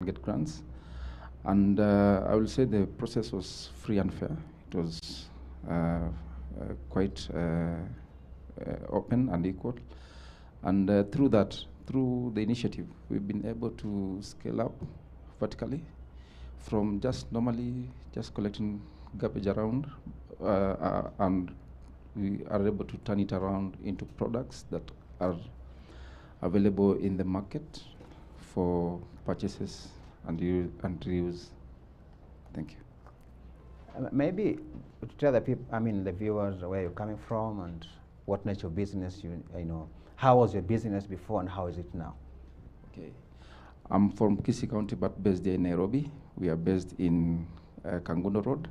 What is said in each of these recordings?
get grants. And I will say the process was free and fair. It was quite open and equal. And through the initiative, we've been able to scale up vertically from just normally just collecting garbage around, and we are able to turn it around into products that are available in the market for purchases and reuse. Thank you. Maybe to tell the people, the viewers, where you're coming from and what nature of business you know. How was your business before and how is it now? Okay, I'm from Kisii County but based here in Nairobi. We are based in Kangundo Road.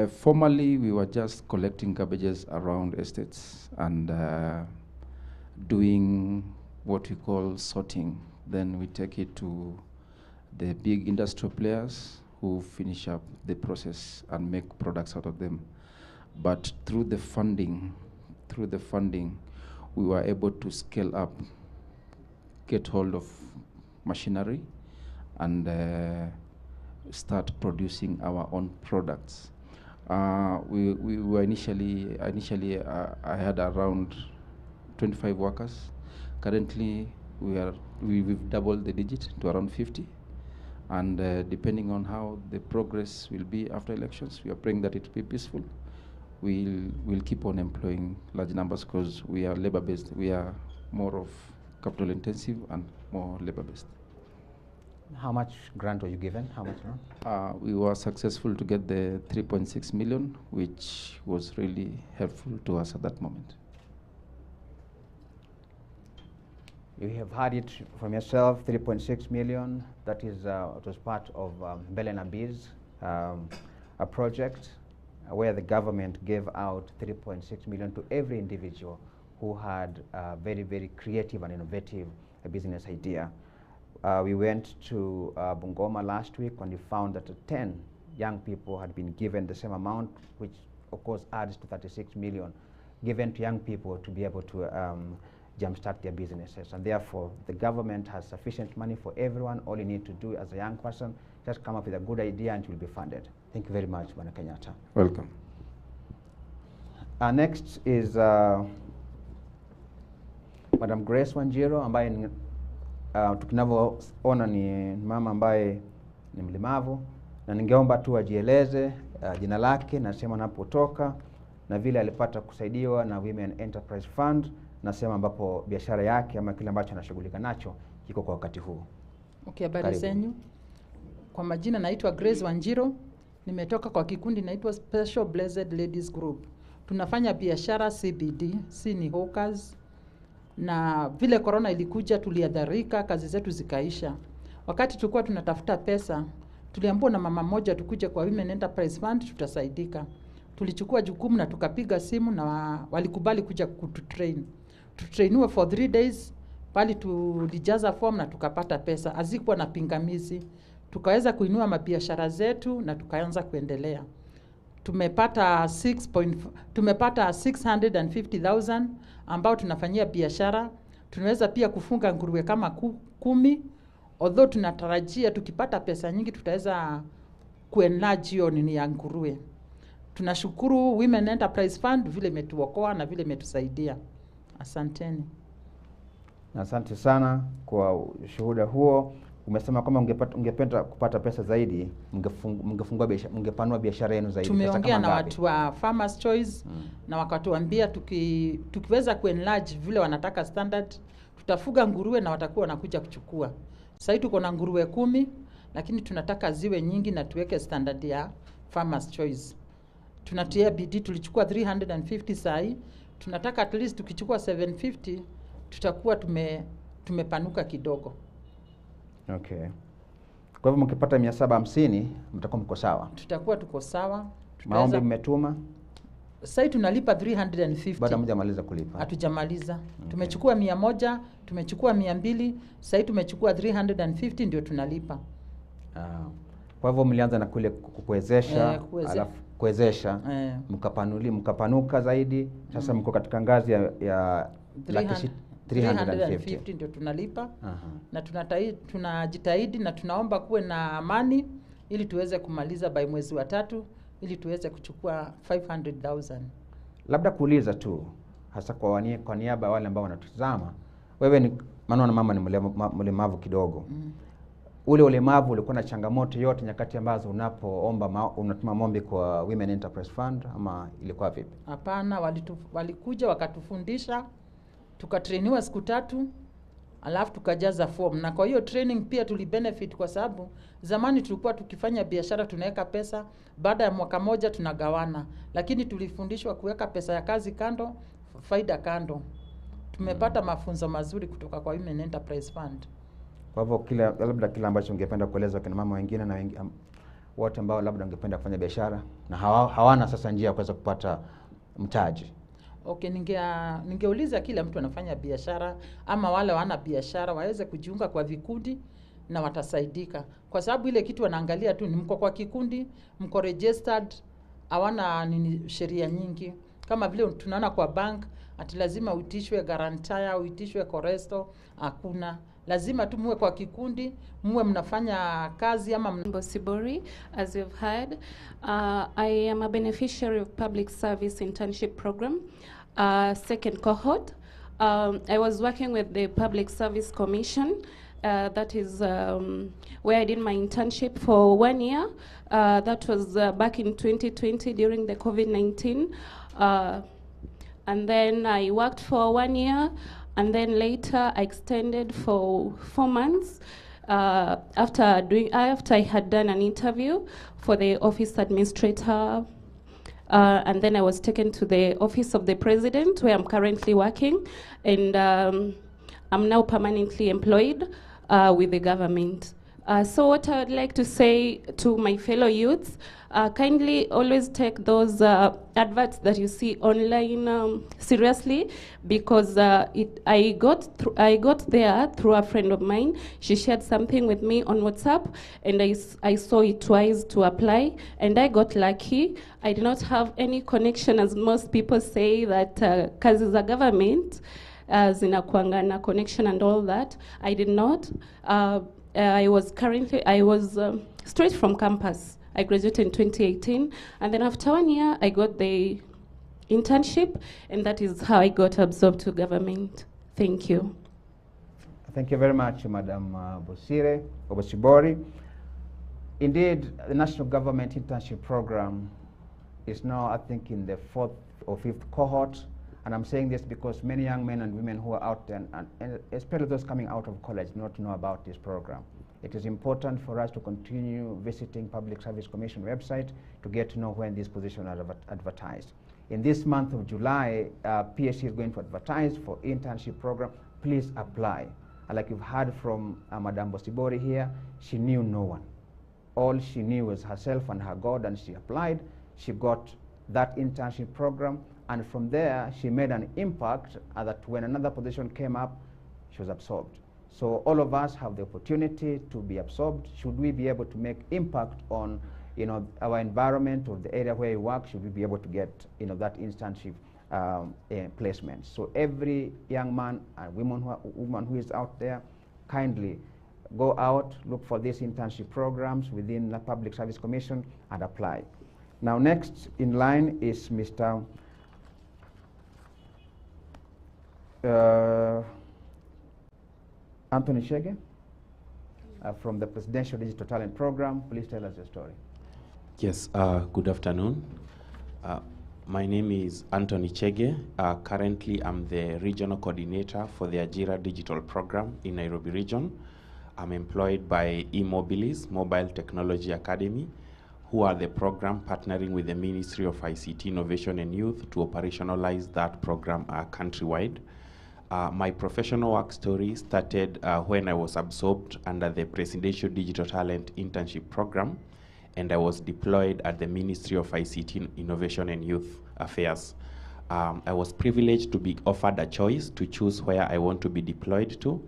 Formerly, we were just collecting garbages around estates and doing what we call sorting. Then we take it to the big industrial players who finish up the process and make products out of them. But through the funding, we were able to scale up, get hold of machinery, and start producing our own products. We were initially I had around 25 workers. Currently, we've doubled the digit to around 50. And depending on how the progress will be after elections, we are praying that it will be peaceful. We'll keep on employing large numbers because we are labor-based. We are more of capital-intensive and more labor-based. How much grant were you given? How much loan? We were successful to get the 3.6 million, which was really helpful to us at that moment. You have heard it from yourself, 3.6 million. That is, it was part of Belena Biz, a project where the government gave out 3.6 million to every individual who had a very, very creative and innovative business idea. We went to Bungoma last week and we found that 10 young people had been given the same amount, which of course adds to 36 million, given to young people to be able to jumpstart their businesses. And therefore, the government has sufficient money for everyone. All you need to do as a young person, just come up with a good idea and it will be funded. Thank you very much, Bwana Kenyatta. Welcome. Next is Madam Grace Wanjiru, ambaye tukinavyoona ni mama ambaye ni mlemavu, na ningeomba tu ajieleze jina lake na sehemu anapotoka na vile alipata kusaidiwa na Women Enterprise Fund na sehemu ambapo biashara yake ama kile ambacho anashughulika nacho kiko kwa wakati huu. Okay, habari zenu. Kwa majina naitwa Grace Wanjiru. Nimetoka kwa kikundi naitwa Special Blessed Ladies Group. Tunafanya biashara CBD, ni hawkers. Na vile corona ilikuja tuliadharika, kazi zetu zikaisha. Wakati tulikuwa tunatafuta pesa, tuliambiwa na mama moja tukuje kwa Women Enterprise Fund tutasaidika. Tulichukua jukumu na tukapiga simu na walikubali kuja kututrain. Tutrainiwa for 3 days, pali tulijaza form na tukapata pesa. Hazikuwa na pingamizi. Tukaweza kuinua mabiashara zetu na tukaanza kuendelea. Tumepata 650,000 ambao tunafanyia biashara. Tunaweza pia kufunga nguruwe kama 10. Although tunatarajia tukipata pesa nyingi tutaweza kuenlarge hiyo nini ya nguruwe. Tunashukuru Women Enterprise Fund vile imetuokoa na vile imetusaidia. Asanteni. Asante sana kwa ushuhuda huo. Umesema kama ungependa kupata pesa zaidi, mungepanua biashara yenu zaidi. Tumeongea na watu wa Farmers Choice na wakatuambia tukiweza kuenlarge vile wanataka standard, tutafuga nguruwe na watakuwa wanakuja kuchukua. Sasa tuko na nguruwe 10, lakini tunataka ziwe nyingi na tuweke standard ya Farmers Choice. Tunatia bidii, tulichukua 350 sai, tunataka at least tukichukua 750 tutakuwa tumepanuka kidogo. Okay. Kwa hivyo mkipata 750 mtakuwa mko sawa. Tutakuwa tuko sawa. Maombi mmetuma? Sasa tunalipa 350. Bado hamjamaliza kulipa. Hatujamaliza. Okay. Tumechukua 100, tumechukua 200, sasa tumechukua 350 ndio tunalipa. Kwa hivyo mlianza na kule kuwezesha, alafu kuwezesha, mkapanuka zaidi. Sasa mko katika ngazi ya 350 ndio tunalipa. Na tunajitahidi na tunaomba kuwe na amani ili tuweze kumaliza by mwezi wa 3 ili tuweze kuchukua 500,000. Labda kuuliza tu hasa kwa niaba ya wale ambao wanatutazama, wewe ni maana mama ni mlemavu kidogo. Ule ulemavu ulikuwa na changamoto yote nyakati ambazo unapoomba unatuma maombi kwa Women Enterprise Fund, ama ilikuwa vipi? Hapana, walikuja wakatufundisha, tukatrainiwa siku 3, alafu tukajaza form. Na kwa hiyo training pia tulibenefit kwa sababu zamani tulikuwa tukifanya biashara tunaweka pesa, baada ya mwaka moja tunagawana. Lakini tulifundishwa kuweka pesa ya kazi kando, faida kando. Tumepata mafunzo mazuri kutoka kwa Women Enterprise Fund. Kwa hivyo labda kila ambacho ungependa kueleza kina mama wengine na wote ambao labda ungependa kufanya biashara na hawana sasa njia ya kuweza kupata mtaji. Okay, ningeuliza kila mtu anafanya biashara ama wale wana biashara waweze kujiunga kwa vikundi na watasaidika. Kwa sababu ile kitu wanaangalia tu ni mko kwa kikundi, mko registered, hawana sheria nyingi. Kama vile tunaona kwa bank, ati lazima uitishwe guarantor, uitishwe koresto, hakuna. Lazima tu muwe kwa kikundi, muwe mnafanya kazi ama Beneficiaries, as you've heard. I am a beneficiary of public service internship program, second cohort. I was working with the Public Service Commission. That is where I did my internship for 1 year. That was back in 2020 during the COVID-19. And then I worked for 1 year. And then later I extended for 4 months after I had done an interview for the office administrator, and then I was taken to the office of the president where I'm currently working, and I'm now permanently employed with the government. So what I would like to say to my fellow youths, kindly always take those adverts that you see online seriously, because I got there through a friend of mine. She shared something with me on WhatsApp, and I saw it twice to apply, and I got lucky. I did not have any connection, as most people say that kazi za government zinakuanga na connection and all that. I did not. I was straight from campus. I graduated in 2018, and then after 1 year, I got the internship, and that is how I got absorbed to government. Thank you. Thank you very much, Madam Obosibori. Indeed, the national government internship program is now, I think, in the 4th or 5th cohort. And I'm saying this because many young men and women who are out there, and especially those coming out of college, do not know about this program. It is important for us to continue visiting Public Service Commission website to get to know when these positions are advertised. In this month of July, PSC is going to advertise for internship program. Please apply. And like you've heard from Madam Bosibori here, she knew no one. All she knew was herself and her God, and she applied. She got that internship program, and from there she made an impact that when another position came up, she was absorbed. So all of us have the opportunity to be absorbed. Should we be able to make impact on our environment or the area where we work, should we be able to get that internship placement. So every young man and woman who is out there, kindly go out, look for these internship programs within the Public Service Commission and apply. Now next in line is Mr. Anthony Chege from the Presidential Digital Talent Program. Please tell us your story. Yes, good afternoon. My name is Anthony Chege. Currently, I'm the Regional Coordinator for the Ajira Digital Program in Nairobi Region. I'm employed by eMobilis, Mobile Technology Academy, who are the program partnering with the Ministry of ICT, Innovation and Youth to operationalize that program countrywide. My professional work story started when I was absorbed under the Presidential Digital Talent Internship Program, and I was deployed at the Ministry of ICT, Innovation and Youth Affairs. I was privileged to be offered a choice to choose where I want to be deployed to,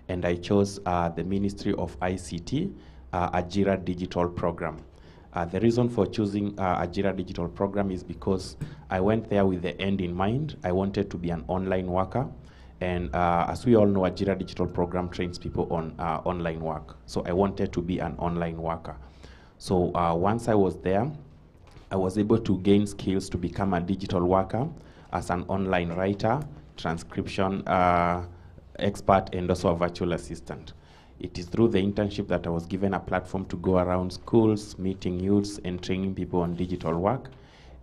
and I chose the Ministry of ICT, Ajira Digital Program. The reason for choosing Ajira Digital Program is because I went there with the end in mind. I wanted to be an online worker, And as we all know, Ajira Digital Program trains people on online work. So I wanted to be an online worker. So once I was there, I was able to gain skills to become a digital worker as an online writer, transcription expert, and also a virtual assistant. It is through the internship that I was given a platform to go around schools, meeting youths, and training people on digital work.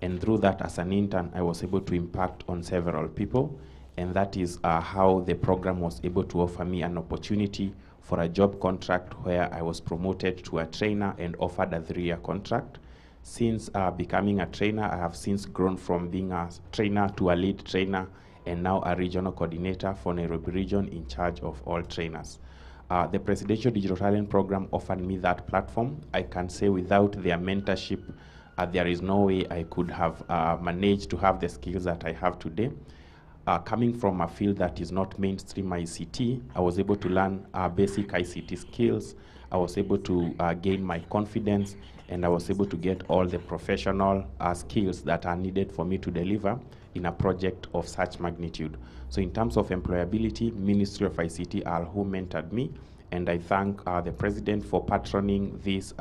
And through that, as an intern, I was able to impact on several people. And that is how the program was able to offer me an opportunity for a job contract where I was promoted to a trainer and offered a 3-year contract. Since becoming a trainer, I have since grown from being a trainer to a lead trainer and now a regional coordinator for Nairobi region in charge of all trainers. The Presidential Digital Talent Program offered me that platform. I can say without their mentorship, there is no way I could have managed to have the skills that I have today. Coming from a field that is not mainstream ICT, I was able to learn basic ICT skills. I was able to gain my confidence, and I was able to get all the professional skills that are needed for me to deliver in a project of such magnitude. So in terms of employability, Ministry of ICT are who mentored me, and I thank the President for patroning this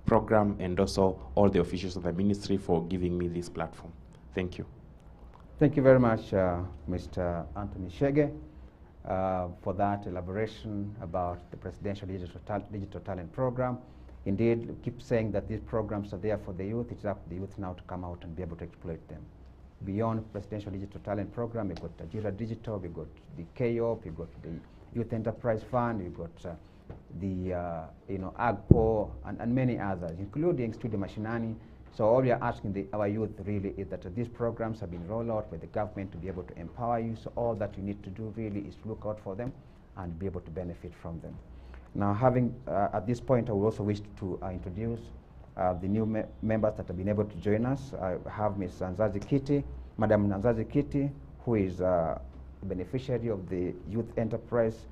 program and also all the officials of the ministry for giving me this platform. Thank you. Thank you very much, Mr. Anthony Chege, for that elaboration about the Presidential Digital Talent Program. Indeed, we keep saying that these programs are there for the youth. It's up to the youth now to come out and be able to exploit them. Beyond Presidential Digital Talent Program, we've got Ajira Digital, we've got the KOP, we've got the Youth Enterprise Fund, we've got the AGPO, and many others, including Studio Mashinani. So all we are asking our youth really is that these programs have been rolled out by the government to be able to empower you. So all that you need to do really is to look out for them and be able to benefit from them. Now, having at this point, I would also wish to introduce the new members that have been able to join us. I have Ms. Nzazi Kiti, Madam Nzazi Kiti, who is a beneficiary of the Youth Enterprise,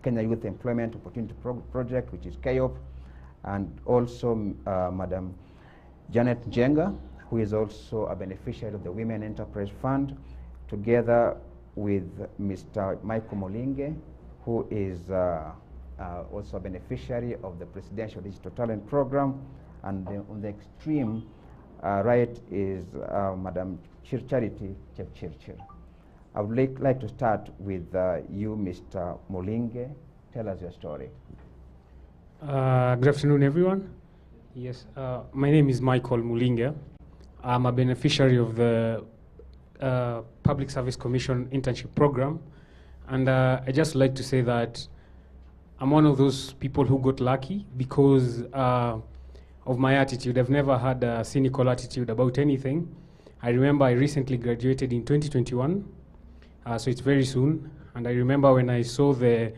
Kenya Youth Employment Opportunity Project, which is KYOP, and also Madam Janet Jenga, who is also a beneficiary of the Women Enterprise Fund, together with Mr. Michael Molinge, who is also a beneficiary of the Presidential Digital Talent Program. And on the extreme right is Madam Charity Chepchirchir. I would like to start with you, Mr. Molinge. Tell us your story. Good afternoon, everyone. Yes, my name is Michael Mulinga. I'm a beneficiary of the Public Service Commission internship program. And I just like to say that I'm one of those people who got lucky because of my attitude. I've never had a cynical attitude about anything. I remember I recently graduated in 2021, so it's very soon. And I remember when I saw the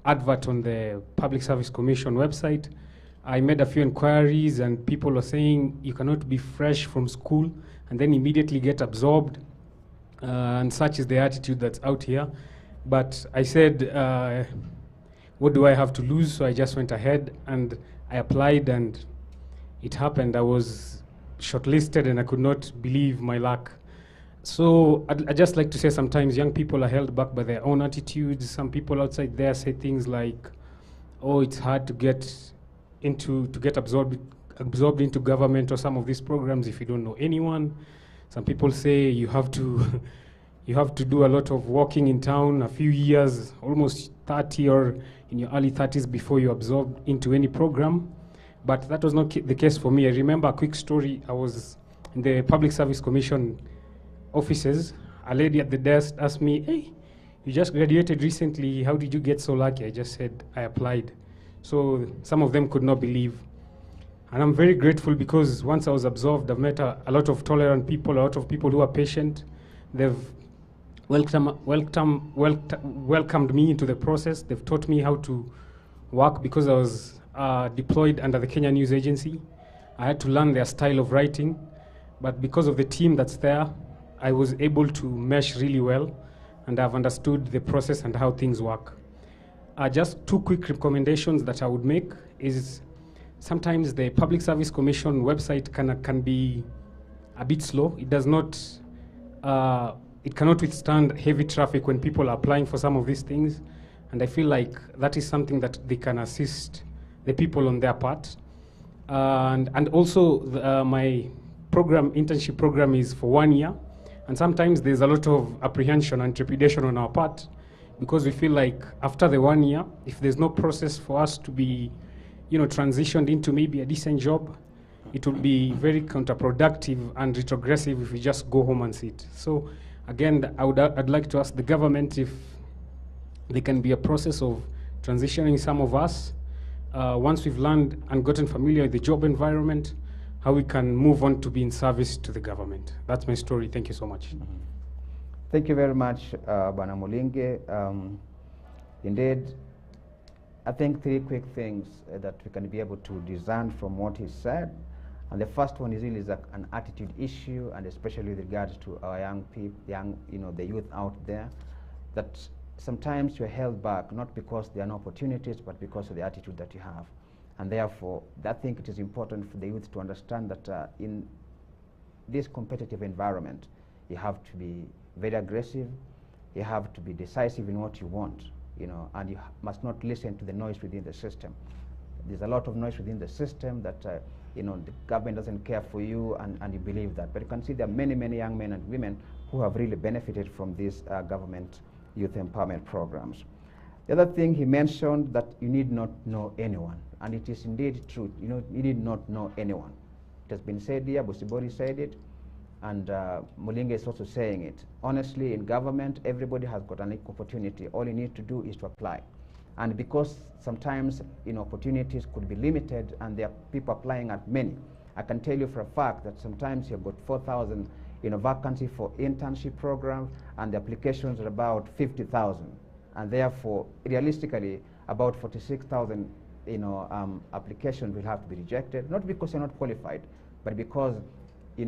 advert on the Public Service Commission website, I made a few inquiries and people were saying you cannot be fresh from school and then immediately get absorbed, and such is the attitude that's out here. But I said, what do I have to lose? So I just went ahead and I applied, and it happened. I was shortlisted and I could not believe my luck. So I'd just like to say sometimes young people are held back by their own attitudes. Some people outside there say things like, oh, it's hard to get absorbed into government or some of these programs if you don't know anyone. Some people say you have to do a lot of walking in town, a few years, almost 30 or in your early 30s before you absorb into any program. But that was not the case for me. I remember a quick story. I was in the Public Service Commission offices. A lady at the desk asked me, hey, you just graduated recently. How did you get so lucky? I just said, I applied. So some of them could not believe. And I'm very grateful because once I was absorbed, I've met a lot of tolerant people, a lot of people who are patient. They've welcomed me into the process. They've taught me how to work because I was deployed under the Kenya News Agency. I had to learn their style of writing. But because of the team that's there, I was able to mesh really well, and I've understood the process and how things work. Just two quick recommendations that I would make is sometimes the Public Service Commission website can be a bit slow. It does not it cannot withstand heavy traffic when people are applying for some of these things. And I feel like that is something that they can assist the people on their part. And also my internship program is for 1 year. And sometimes there's a lot of apprehension and trepidation on our part, because we feel like after the 1 year, if there's no process for us to be, transitioned into maybe a decent job, it will be very counterproductive and retrogressive if we just go home and sit. So again, I'd like to ask the government if there can be a process of transitioning some of us once we've learned and gotten familiar with the job environment, how we can move on to be in service to the government. That's my story. Thank you so much. Thank you very much, Bwana Mulinge. Indeed, I think 3 quick things that we can be able to discern from what he said. And the first one is really an attitude issue, and especially with regards to our young people, the youth out there, that sometimes you're held back, not because there are no opportunities, but because of the attitude that you have. And therefore, I think it is important for the youth to understand that in this competitive environment, you have to be very aggressive, you have to be decisive in what you want, and you must not listen to the noise within the system. There's a lot of noise within the system that, the government doesn't care for you, and you believe that. But you can see there are many, many young men and women who have really benefited from these government youth empowerment programs. The other thing he mentioned, that you need not know anyone, and it is indeed true. You need not know anyone. It has been said here, Busibori said it, and Mulinge is also saying it. Honestly, in government, everybody has got an opportunity. All you need to do is to apply. And because sometimes opportunities could be limited and there are people applying at many, I can tell you for a fact that sometimes you've got 4,000 vacancy for internship programs, and the applications are about 50,000. And therefore, realistically, about 46,000 applications will have to be rejected, not because you're not qualified, but because you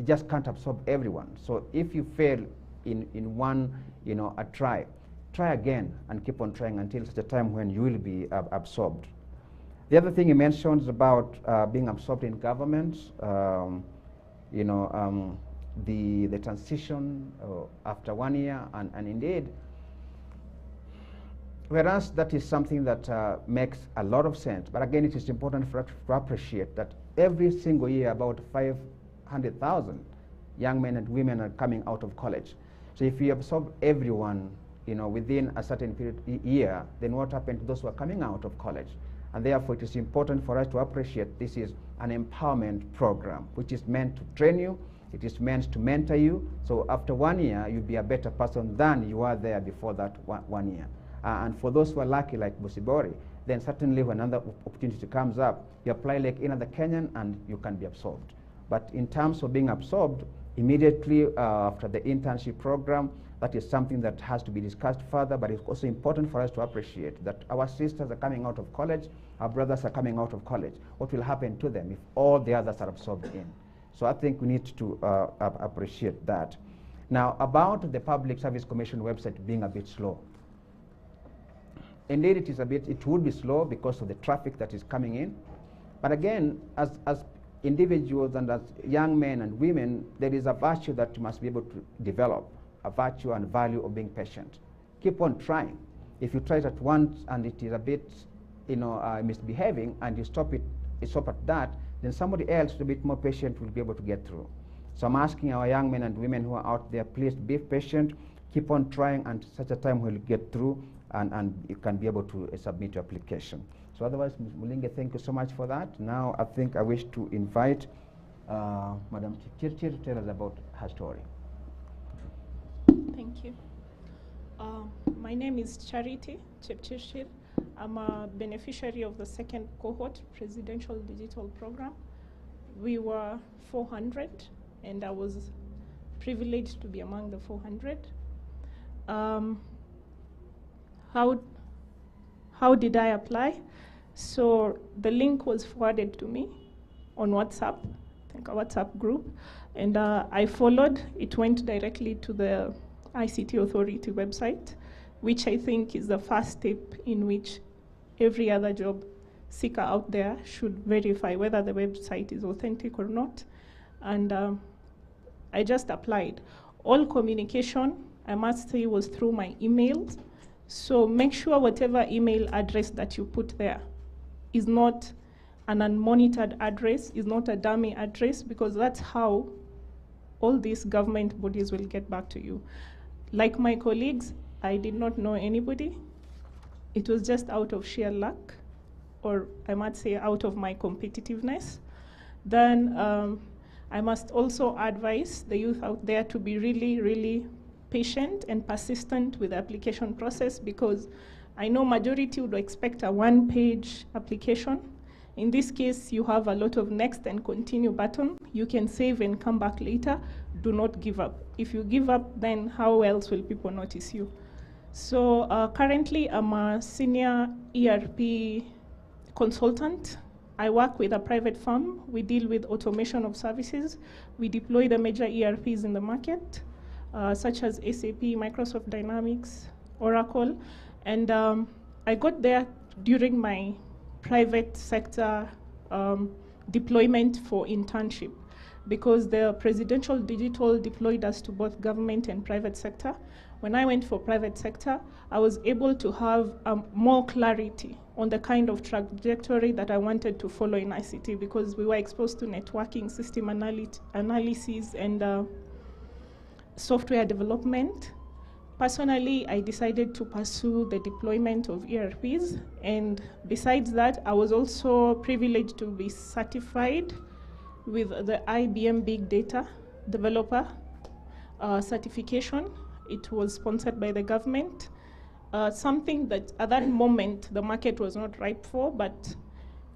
just can't absorb everyone. So if you fail in one a try again and keep on trying until such a time when you will be absorbed. The other thing he mentioned is about being absorbed in government, the transition after 1 year, and indeed, whereas that is something that makes a lot of sense. But again, it is important for us to appreciate that every single year about 500,000 young men and women are coming out of college. So if you absorb everyone within a certain year, then what happened to those who are coming out of college? And therefore, it is important for us to appreciate this is an empowerment program, which is meant to train you. It is meant to mentor you. So after 1 year, you'll be a better person than you were there before that 1 year. And for those who are lucky, like Busibori, then certainly when another opportunity comes up, you apply like another Kenyan and you can be absorbed. But in terms of being absorbed, immediately after the internship program, that is something that has to be discussed further, but it's also important for us to appreciate that our sisters are coming out of college, our brothers are coming out of college. What will happen to them if all the others are absorbed in? So I think we need to appreciate that. Now, about the Public Service Commission website being a bit slow. Indeed, it would be slow because of the traffic that is coming in. But again, as individuals and as young men and women, there is a virtue that you must be able to develop, a virtue and value of being patient. Keep on trying. If you try it at once and it is a bit, misbehaving, and you stop at that, then somebody else who's a bit more patient will be able to get through. So I'm asking our young men and women who are out there, please be patient, keep on trying, and such a time will get through, and you can be able to submit your application. So otherwise, Ms. Mulinge, thank you so much for that. Now I think I wish to invite Madam Chirchir to tell us about her story. Thank you. My name is Charity Chepchirchir. I'm a beneficiary of the second cohort presidential digital program. We were 400, and I was privileged to be among the 400. How did I apply? So the link was forwarded to me on WhatsApp, I think a WhatsApp group, and I followed. It went directly to the ICT Authority website, which I think is the first step in which every other job seeker out there should verify whether the website is authentic or not. And I just applied. all communication, I must say, was through my emails. So make sure whatever email address that you put there is not an unmonitored address, is not a dummy address, because that's how all these government bodies will get back to you. Like my colleagues, I did not know anybody. It was just out of sheer luck, or I might say out of my competitiveness. Then I must also advise the youth out there to be really, really patient and persistent with the application process, because I know majority would expect a one-page application. In this case, you have a lot of next and continue button. You can save and come back later. Do not give up. If you give up, then how else will people notice you? So currently, I'm a senior ERP consultant. I work with a private firm. We deal with automation of services. We deploy the major ERPs in the market, such as SAP, Microsoft Dynamics, Oracle. And I got there during my private sector deployment for internship, because the presidential digital deployed us to both government and private sector. When I went for private sector, I was able to have more clarity on the kind of trajectory that I wanted to follow in ICT, because we were exposed to networking, system analysis, and software development. Personally, I decided to pursue the deployment of ERPs, and besides that, I was also privileged to be certified with the IBM Big Data Developer certification. It was sponsored by the government, something that at that moment the market was not ripe for, but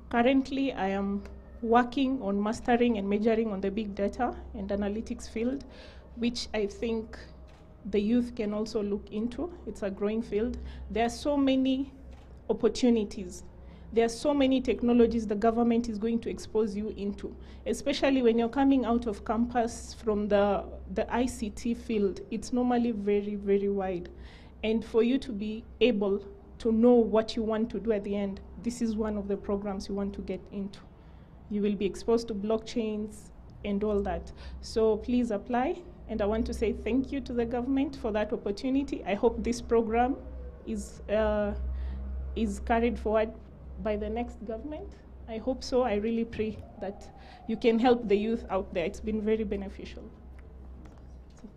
currently I am working on mastering and majoring on the big data and analytics field, which I think the youth can also look into. It's a growing field. There are so many opportunities. There are so many technologies the government is going to expose you into, especially when you're coming out of campus from the ICT field. It's normally very, very wide. And for you to be able to know what you want to do at the end, this is one of the programs you want to get into. You will be exposed to blockchains and all that. So please apply. And I want to say thank you to the government for that opportunity. I hope this program is carried forward by the next government. I hope so. I really pray that you can help the youth out there. It's been very beneficial.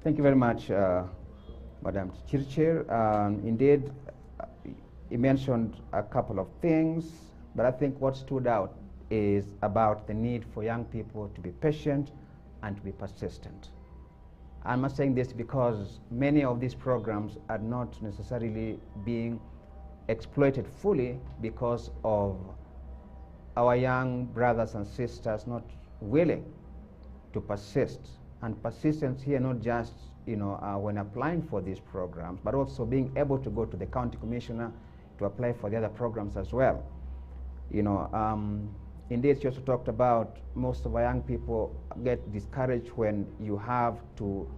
Thank you very much, Madam Chirchir. Indeed, you mentioned a couple of things, but I think what stood out is about the need for young people to be patient and to be persistent. I'm not saying this because many of these programs are not necessarily being exploited fully because of our young brothers and sisters not willing to persist. And persistence here, not just when applying for these programs, but also being able to go to the county commissioner to apply for the other programs as well. Indeed, she also talked about most of our young people get discouraged when you have to,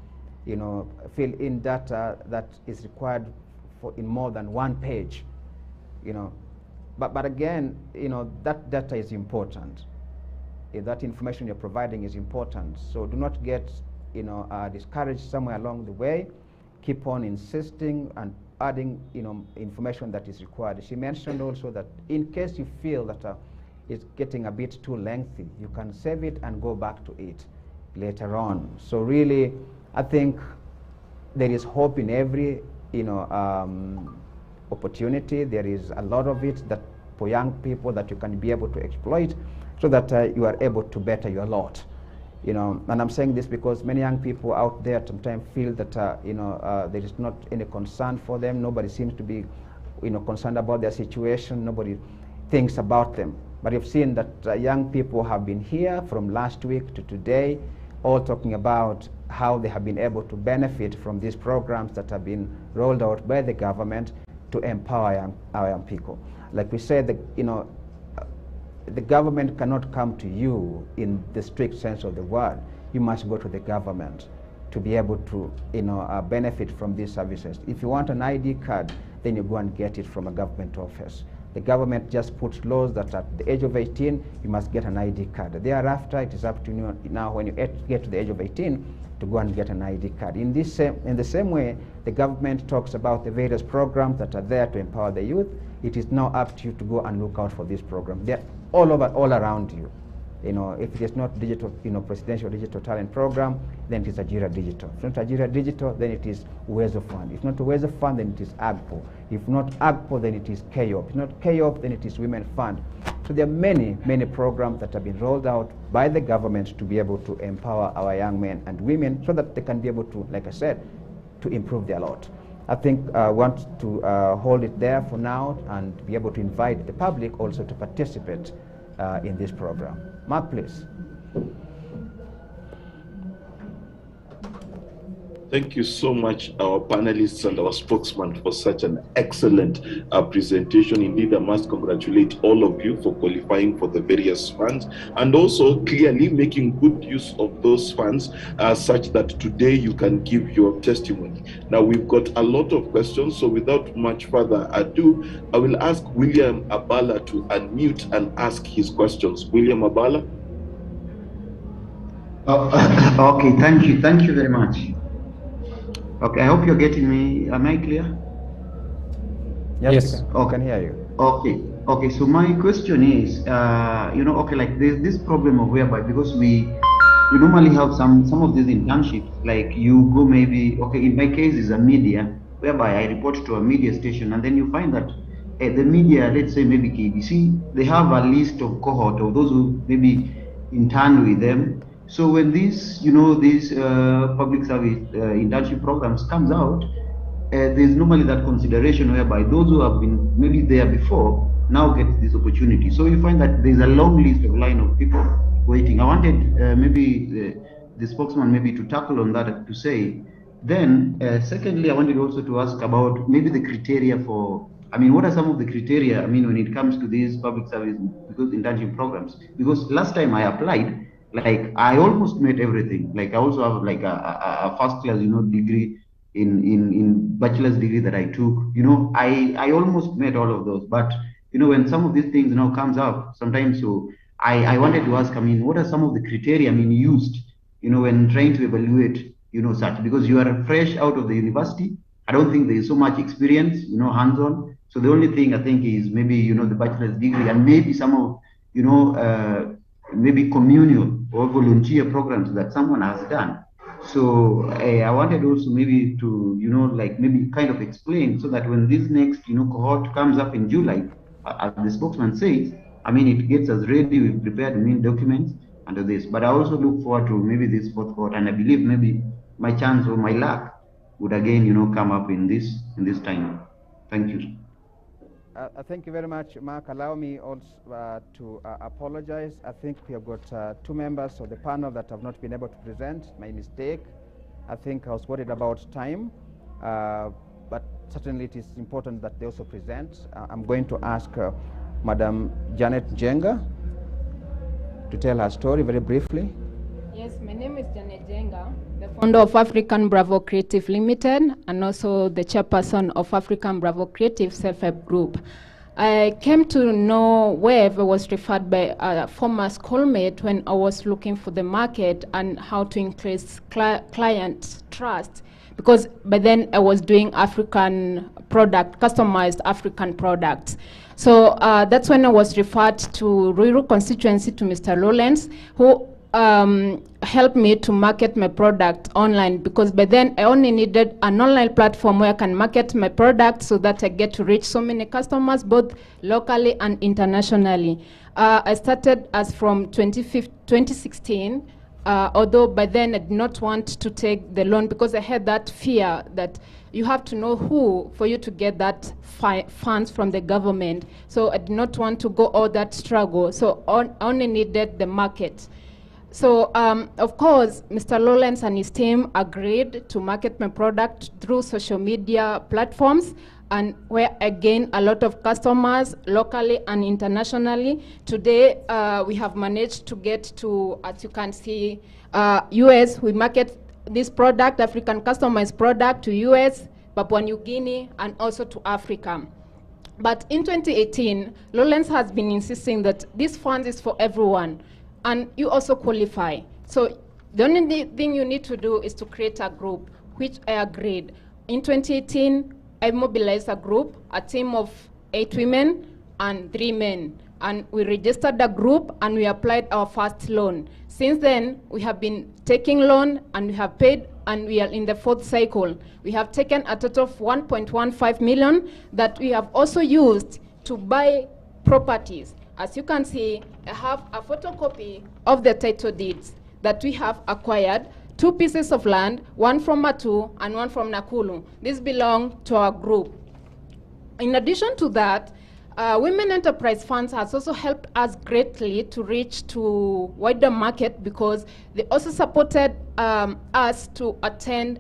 fill in data that is required in more than one page, But again, that data is important. That information you're providing is important. So do not get, discouraged somewhere along the way. Keep on insisting and adding, information that is required. She mentioned also that in case you feel that it's getting a bit too lengthy, you can save it and go back to it later on. So really, I think there is hope in every, opportunity. There is a lot of it that for young people that you can be able to exploit, so that you are able to better your lot. And I'm saying this because many young people out there sometimes feel that there is not any concern for them. Nobody seems to be concerned about their situation. Nobody thinks about them. But you've seen that young people have been here from last week to today, all talking about how they have been able to benefit from these programs that have been rolled out by the government to empower our young people. Like we said, the government cannot come to you in the strict sense of the word. You must go to the government to be able to benefit from these services. If you want an ID card, then you go and get it from a government office. The government just puts laws that at the age of 18, you must get an ID card. Thereafter, it is up to you now when you get to the age of 18 to go and get an ID card. In the same way, the government talks about the various programs that are there to empower the youth. It is now up to you to go and look out for these programs. They're all around you. You know, if it is not digital, presidential digital talent program, then it is Ajira Digital. If not Ajira Digital, then it is Uwezo Fund. If not Uwezo Fund, then it is AGPO. If not AGPO, then it is KYOP. If not KYOP, then it is Women Fund. So there are many, many programs that have been rolled out by the government to be able to empower our young men and women so that they can be able to, like I said, to improve their lot. I think I want to hold it there for now and be able to invite the public also to participate in this program. Mark, please. Thank you so much, our panelists and our spokesman, for such an excellent presentation. Indeed, I must congratulate all of you for qualifying for the various funds and also clearly making good use of those funds such that today you can give your testimony. Now, we've got a lot of questions, so without much further ado, I will ask William Abala to unmute and ask his questions. William Abala? Okay, thank you very much. Okay, I hope you're getting me. Am I clear? Yes. I can hear you. Okay. So my question is, okay, like there's this problem of whereby because you normally have some of these internships, like you go maybe, okay, in my case is a media, whereby I report to a media station, and then you find that the media, let's say maybe KBC, they have a list of cohort of those who maybe intern with them. So when these public service internship programs comes out, there's normally that consideration whereby those who have been maybe there before now get this opportunity. So you find that there's a long list of line of people waiting. I wanted maybe the spokesman maybe to tackle on that to say. Then secondly, I wanted also to ask about maybe the criteria for, what are some of the criteria, when it comes to these public service internship programs? Because last time I applied, like I almost met everything. Like I also have like a first class, degree in bachelor's degree that I took. I almost met all of those. But when some of these things now comes up sometimes, so I wanted to ask, what are some of the criteria used, when trying to evaluate, such, because you are fresh out of the university. I don't think there is so much experience, hands-on. So the only thing I think is maybe the bachelor's degree and maybe some of maybe communal or volunteer programs that someone has done. So I wanted also maybe to, maybe kind of explain so that when this next, cohort comes up in July, as the spokesman says, it gets us ready, we prepared documents under this. But I also look forward to maybe this fourth cohort, and I believe maybe my chance or my luck would again, come up in this time. Thank you. Thank you very much, Mark. Allow me also to apologize. I think we have got two members of the panel that have not been able to present. My mistake. I think I was worried about time, but certainly it is important that they also present. I'm going to ask Madam Janet Jenga to tell her story very briefly. Yes, my name is Janet Jenga, the founder of African Bravo Creative Limited and also the chairperson of African Bravo Creative Self-Help Group. I came to know WEV was referred by a former schoolmate when I was looking for the market and how to increase client trust, because by then I was doing African product, customized African products. So that's when I was referred to Ruiru constituency to Mr. Lawrence, who helped me to market my product online, because by then I only needed an online platform where I can market my product so that I get to reach so many customers, both locally and internationally. I started as from 2016, although by then I did not want to take the loan because I had that fear that you have to know who for you to get that funds from the government. So I did not want to go all that struggle. So I only needed the market. So, of course, Mr. Lawrence and his team agreed to market my product through social media platforms, and where I gained a lot of customers locally and internationally. Today, we have managed to get to, as you can see, US. We market this product, African customized product, to US, Papua New Guinea, and also to Africa. But in 2018, Lawrence has been insisting that this fund is for everyone, and you also qualify. So the only thing you need to do is to create a group, which I agreed. In 2018, I mobilized a group, a team of 8 women and 3 men. And we registered the group and we applied our first loan. Since then, we have been taking loan and we have paid, and we are in the 4th cycle. We have taken a total of 1.15 million that we have also used to buy properties. As you can see, I have a photocopy of the title deeds that we have acquired, 2 pieces of land, one from Matu and one from Nakulu. These belong to our group. In addition to that, Women Enterprise Funds has also helped us greatly to reach to wider market, because they also supported us to attend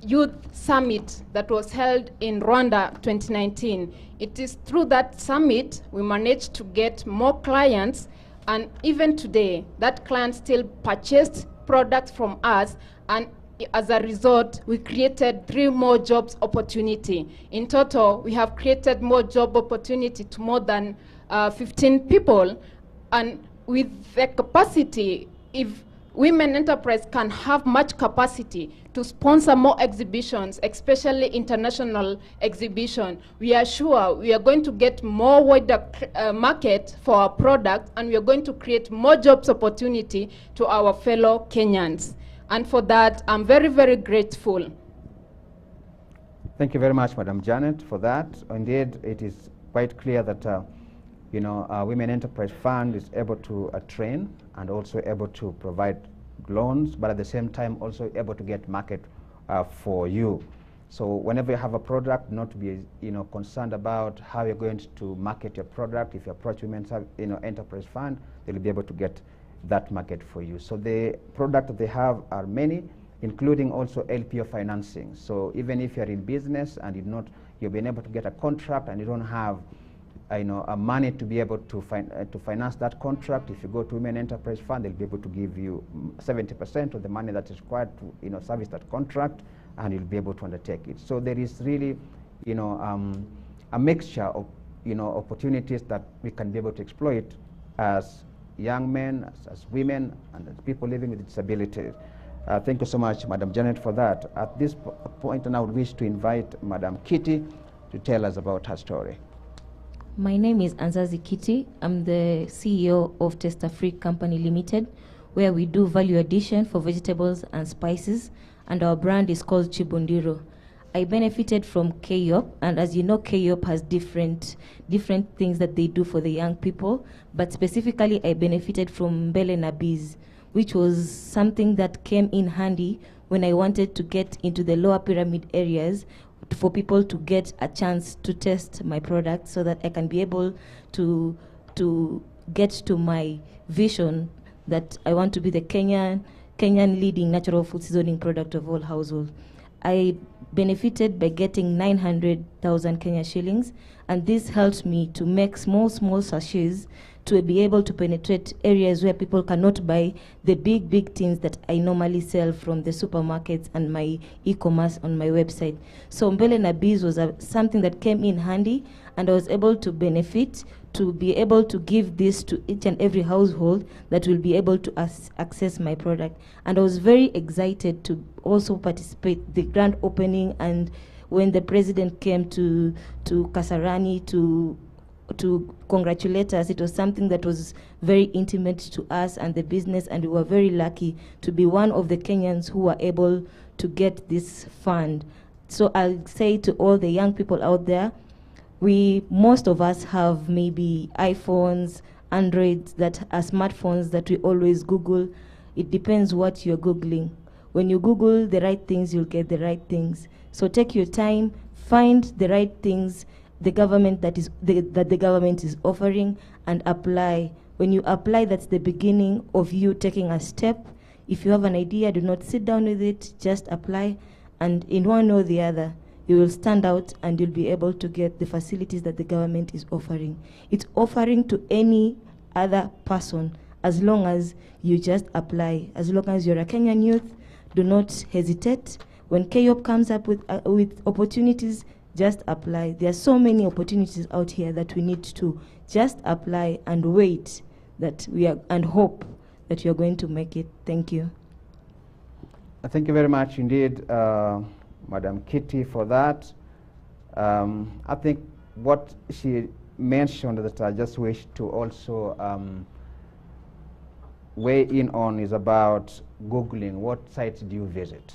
Youth Summit that was held in Rwanda 2019. It is through that summit we managed to get more clients, and even today, that client still purchased products from us, and as a result, we created 3 more jobs opportunity. In total, we have created more job opportunity to more than 15 people. And with the capacity, if Women Enterprise can have much capacity to sponsor more exhibitions, especially international exhibition, we are sure we are going to get more wider market for our product, and we are going to create more jobs opportunity to our fellow Kenyans. And for that, I'm very, very grateful. Thank you very much, Madam Janet, for that. Indeed, it is quite clear that Women Enterprise Fund is able to train and also able to provide loans, but at the same time also able to get market for you. So whenever you have a product, not to be concerned about how you're going to market your product. If you approach Women Enterprise Fund, they'll be able to get that market for you. So the product that they have are many, including also LPO financing. So even if you're in business and you've been able to get a contract and you don't have money to be able to finance that contract, if you go to Women Enterprise Fund, they'll be able to give you 70% of the money that is required to service that contract, and you'll be able to undertake it. So there is really a mixture of opportunities that we can be able to exploit as young men, as women, and as people living with disabilities. Thank you so much, Madam Janet, for that. At this point, I would wish to invite Madam Kitty to tell us about her story. My name is Anzazi Kitty. I'm the CEO of Testa Free Company Limited, where we do value addition for vegetables and spices, and our brand is called Chibundiro. I benefited from KYOP, and as you know, KYOP has different things that they do for the young people, but specifically I benefited from Mbele na Biz, which was something that came in handy when I wanted to get into the lower pyramid areas for people to get a chance to test my product, so that I can be able to get to my vision that I want to be the Kenyan leading natural food seasoning product of all households. I benefited by getting 900,000 Kenya shillings, and this helped me to make small sachets to be able to penetrate areas where people cannot buy the big things that I normally sell from the supermarkets and my e-commerce on my website. So Mbele na Biz was something that came in handy, and I was able to benefit to be able to give this to each and every household that will be able to access my product. And I was very excited to also participate the grand opening, and when the president came to Kasarani to congratulate us, it was something that was very intimate to us and the business, and we were very lucky to be one of the Kenyans who were able to get this fund. So I'll say to all the young people out there, most of us have maybe iPhones, Androids that are smartphones that we always Google. It depends what you're Googling. When you Google the right things, you'll get the right things. So take your time, find the right things the government that the government is offering, and apply. When you apply, that's the beginning of you taking a step. If you have an idea, do not sit down with it, just apply, and in one or the other, you will stand out and you'll be able to get the facilities that the government is offering. It's offering to any other person as long as you just apply. As long as you're a Kenyan youth, do not hesitate. When KYOP comes up with opportunities, just apply. There are so many opportunities out here that we need to just apply and wait that we are, and hope that you are going to make it. Thank you. Thank you very much indeed, Madam Kitty, for that. I think what she mentioned that I just wish to also weigh in on is about Googling. What sites do you visit?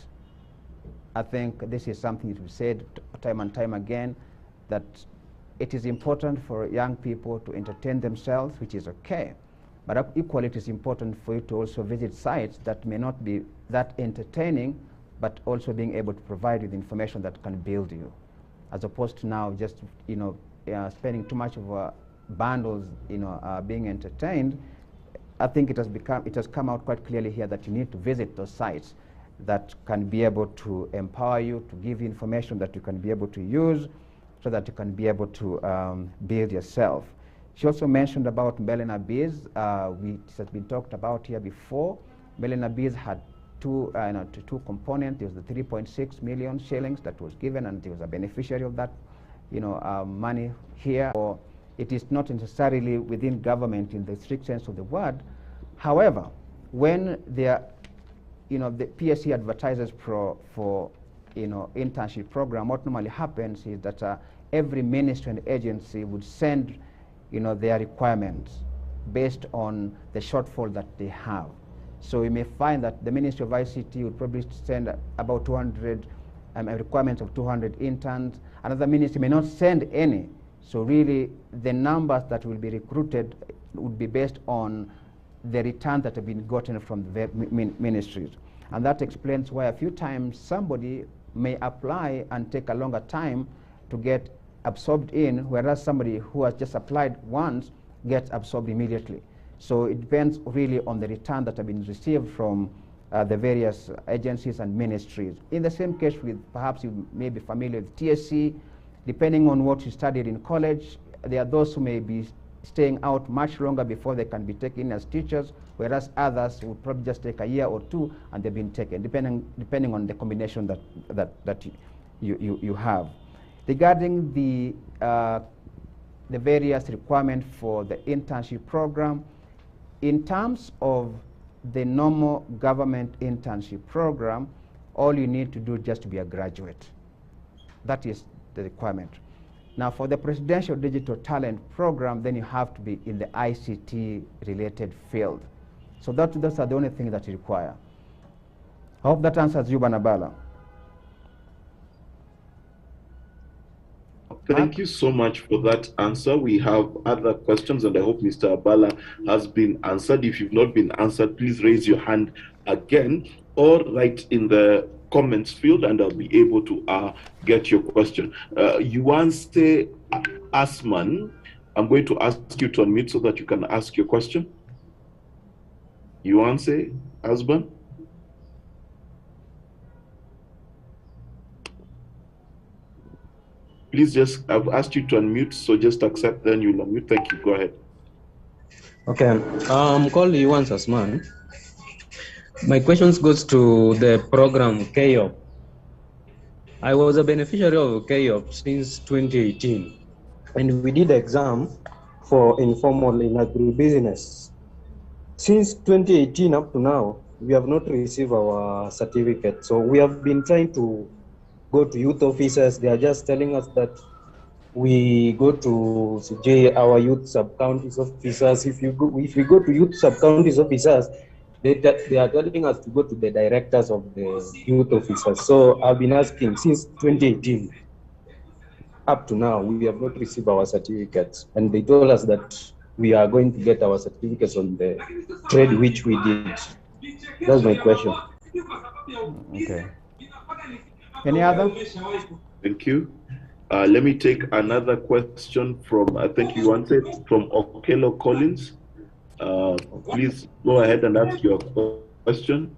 I think this is something that we've said time and time again, that it is important for young people to entertain themselves, which is okay. But equally, it is important for you to also visit sites that may not be that entertaining, but also being able to provide you the information that can build you, as opposed to now just spending too much of bundles, being entertained. I think it has come out quite clearly here that you need to visit those sites that can be able to empower you, to give you information that you can be able to use, so that you can be able to build yourself. She also mentioned about Mbele Biz. It has been talked about here before. Mbele Biz had two components. There was the 3.6 million shillings that was given, and he was a beneficiary of that, money here. Or it is not necessarily within government in the strict sense of the word. However, when the PSC advertises for internship program, what normally happens is that every ministry and agency would send their requirements based on the shortfall that they have. So you may find that the Ministry of ICT would probably send about 200 requirements of 200 interns. Another ministry may not send any. So really, the numbers that will be recruited would be based on the returns that have been gotten from the ministries. And that explains why a few times somebody may apply and take a longer time to get absorbed in, whereas somebody who has just applied once gets absorbed immediately. So it depends really on the return that have been received from the various agencies and ministries. In the same case with, perhaps you may be familiar with TSC, depending on what you studied in college, there are those who may be staying out much longer before they can be taken as teachers, whereas others would probably just take a year or two and they've been taken, depending on the combination that you have. Regarding the various requirements for the internship program, in terms of the normal government internship program, all you need to do is just to be a graduate. That is the requirement. Now, for the Presidential Digital Talent Program, then you have to be in the ICT-related field. So those are the only things that you require. I hope that answers you, Banabala. Thank you so much for that answer. We have other questions, and I hope Mr. Abala has been answered. If you've not been answered, please raise your hand again or write in the comments field, and I'll be able to get your question. Yuanse Asman, I'm going to ask you to unmute so that you can ask your question. Yuanse Asman? Please I've asked you to unmute, so just accept, then you'll unmute. Thank you. Go ahead. Okay. I'm called Yuan Sasman. My questions goes to the program KYOP. I was a beneficiary of KYOP since 2018, and we did exam for informal in agribusiness. Since 2018 up to now, we have not received our certificate. So we have been trying to go to youth officers. They are just telling us that we go to our youth sub-counties officers. If we go to youth sub-counties officers, they are telling us to go to the directors of the youth officers. So I've been asking since 2018 up to now, we have not received our certificates, and they told us that we are going to get our certificates on the trade which we did. That's my question. Okay. Any other? Thank you. Let me take another question from, I think you wanted, from Okello Collins. Please go ahead and ask your question.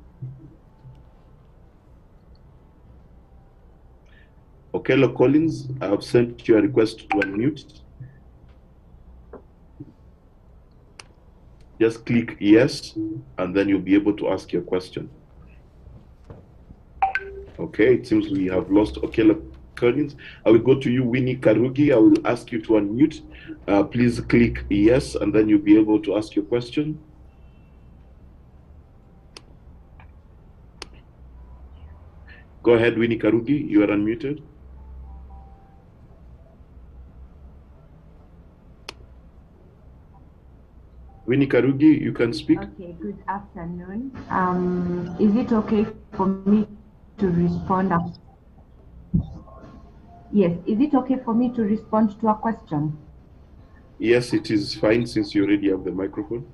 Okello Collins, I have sent you a request to unmute. Just click yes, and then you'll be able to ask your question. Okay, it seems we have lost Okello Collins. I will go to you, Winnie Karugi. I will ask you to unmute. Please click yes, and then you'll be able to ask your question. Go ahead, Winnie Karugi. You are unmuted. Winnie Karugi, you can speak. Okay, good afternoon. Is it okay for me to respond? Yes, is it okay for me to respond to a question? Yes, it is fine since you already have the microphone.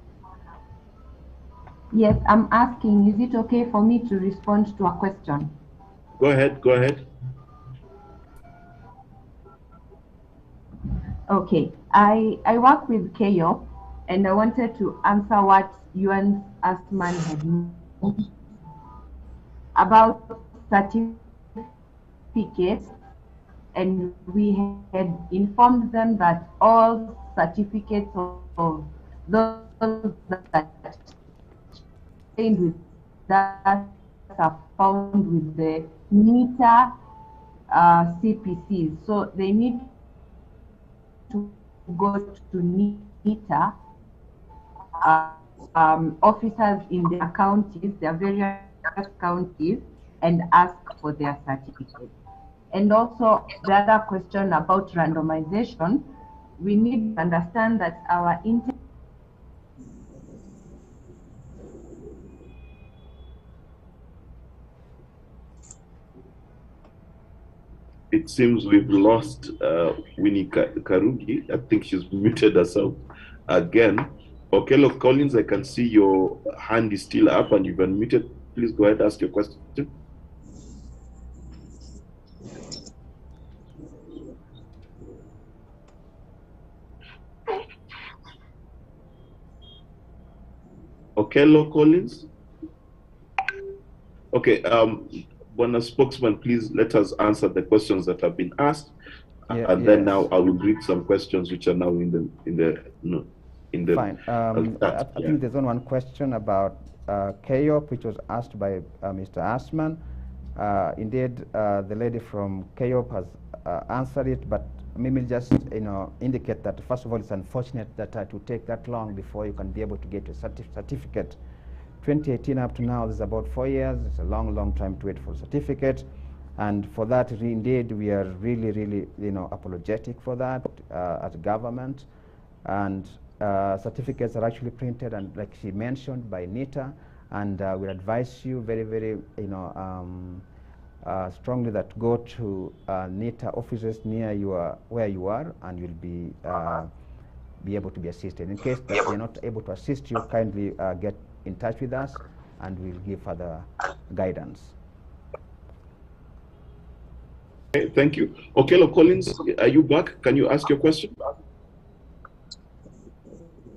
Yes, I'm asking, is it okay for me to respond to a question? Go ahead, go ahead. Okay, I work with KO, and I wanted to answer what Yuan Asman had mentioned about certificates, and we had informed them that all certificates of those that trained with us are found with the NITA CPCs. So they need to go to NITA officers in their counties, their various counties, and ask for their certificate. And also the other question about randomization, we need to understand that our It seems we've lost Winnie Karugi. I think she's muted herself again. Okello Collins, I can see your hand is still up and you've unmuted. Please go ahead, ask your question. Okello Collins? Okay, when a spokesman, please let us answer the questions that have been asked, and then now I will read some questions which are now in the Fine. I think there's only one question about KEOP, which was asked by Mr. Asman. Indeed, the lady from KEOP has answered it, but maybe just indicate that first of all, it's unfortunate that it will take that long before you can be able to get a certificate. 2018 up to now is about 4 years. It's a long, long time to wait for a certificate, and for that, indeed, we are really, really, apologetic for that as a government. And certificates are actually printed, and like she mentioned, by NITA, and we advise you very, very, strongly that go to NITA offices near where you are, and you'll be able to be assisted. In case that we are not able to assist you, kindly get in touch with us, and we'll give further guidance. Okay, thank you. Okello Collins, are you back? Can you ask your question?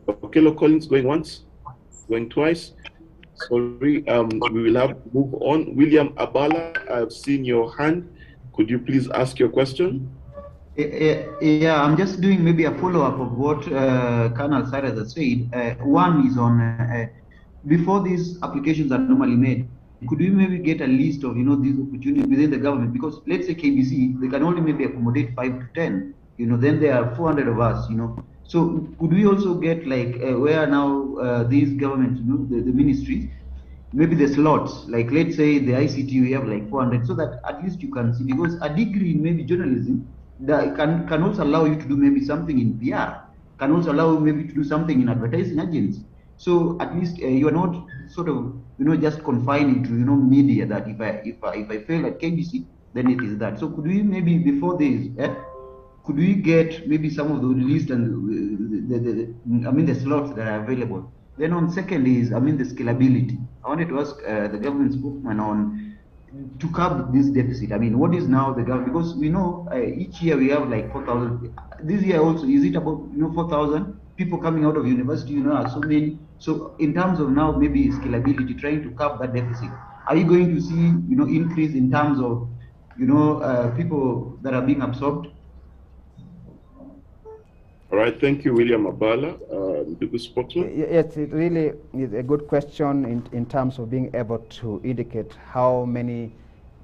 Okello Collins, going once, going twice. Sorry, we will have to move on. William Abala, I've seen your hand. Could you please ask your question? Yeah, I'm just doing maybe a follow-up of what Colonel Cyrus has said. One is on, before these applications are normally made, could we maybe get a list of, these opportunities within the government? Because let's say KBC, they can only maybe accommodate 5 to 10, then there are 400 of us, So could we also get like where now these governments, the ministries, maybe the slots, like let's say the ICT, we have like 400, so that at least you can see, because a degree in maybe journalism that can also allow you to do maybe something in PR, can also allow you maybe to do something in advertising agents. So at least you are not sort of, just confining to, media, that if I fail at KBC, then it is that. So could we maybe before this, could we get maybe some of the list and the slots that are available? Then on second is, the scalability. I wanted to ask the government spokesman on to curb this deficit. What is now the government, because we know each year we have like 4,000. This year also, is it about 4,000 people coming out of university? Are so many. So in terms of now maybe scalability, trying to curb that deficit, are you going to see increase in terms of people that are being absorbed? All right, thank you, William Abala. The spokesman. Yes, it really is a good question in terms of being able to indicate how many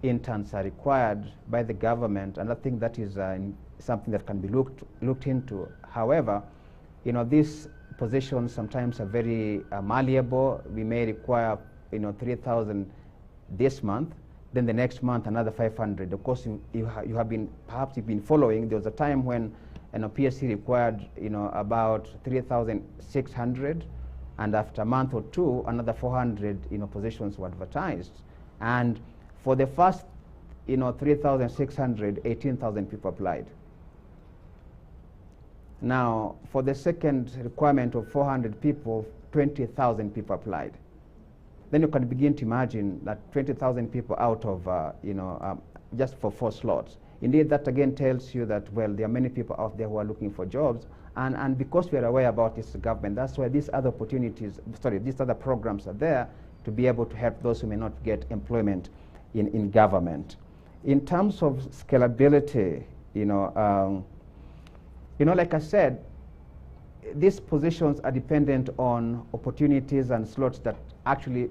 interns are required by the government, and I think that is something that can be looked into. However, these positions sometimes are very malleable. We may require 3,000 this month, then the next month another 500. Of course, perhaps you've been following. There was a time when PSC required about 3,600, and after a month or two, another 400 positions were advertised. And for the first 3,600, 18,000 people applied. Now, for the second requirement of 400 people, 20,000 people applied. Then you can begin to imagine that 20,000 people out of, just for 4 slots. Indeed, that again tells you that, well, there are many people out there who are looking for jobs. And because we are aware about this government, that's why these other opportunities, these other programs are there to be able to help those who may not get employment in government. In terms of scalability, like I said, these positions are dependent on opportunities and slots that actually,